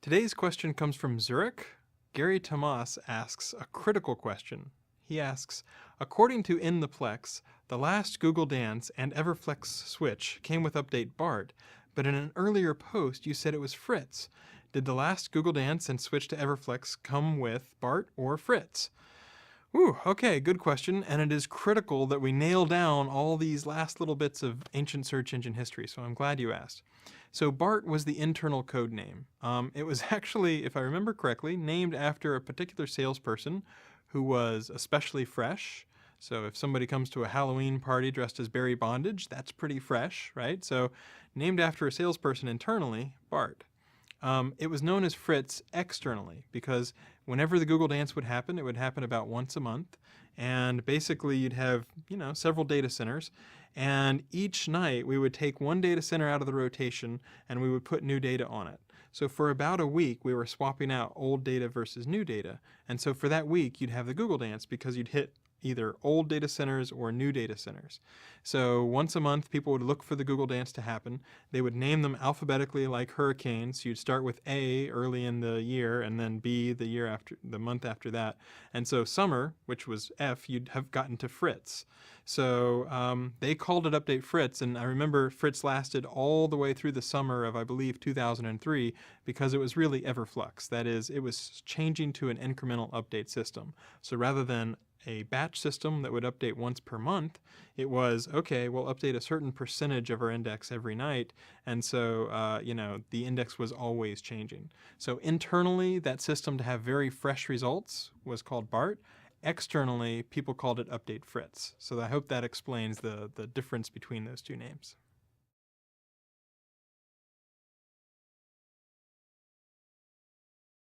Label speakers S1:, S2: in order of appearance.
S1: Today's question comes from Zurich. Gary Tomas asks a critical question. He asks, according to In the Plex, the last Google Dance and Everflex switch came with update BART, but in an earlier post you said it was Fritz. Did the last Google Dance and switch to Everflex come with BART or Fritz? Ooh, okay, good question, and it is critical that we nail down all these last little bits of ancient search engine history, so I'm glad you asked. So BART was the internal code name. It was actually, if I remember correctly, named after a particular salesperson who was especially fresh. So if somebody comes to a Halloween party dressed as Barry Bondage, that's pretty fresh, right? So named after a salesperson internally, BART. It was known as Fritz externally because whenever the Google Dance would happen, it would happen about once a month. And basically you'd have, several data centers. And each night we would take one data center out of the rotation and we would put new data on it. So for about a week, we were swapping out old data versus new data. And so for that week, you'd have the Google Dance because you'd hit either old data centers or new data centers. So once a month, people would look for the Google Dance to happen. They would name them alphabetically like hurricanes. So you'd start with A early in the year and then B the month after that. And so summer, which was F, you'd have gotten to Fritz. So they called it Update Fritz, and I remember Fritz lasted all the way through the summer of, I believe, 2003 because it was really Everflux. That is, it was changing to an incremental update system. So rather than a batch system that would update once per month, it was, okay, we'll update a certain percentage of our index every night, and so, the index was always changing. So internally, that system to have very fresh results was called BART. Externally, people called it Update Fritz. So I hope that explains the difference between those two names.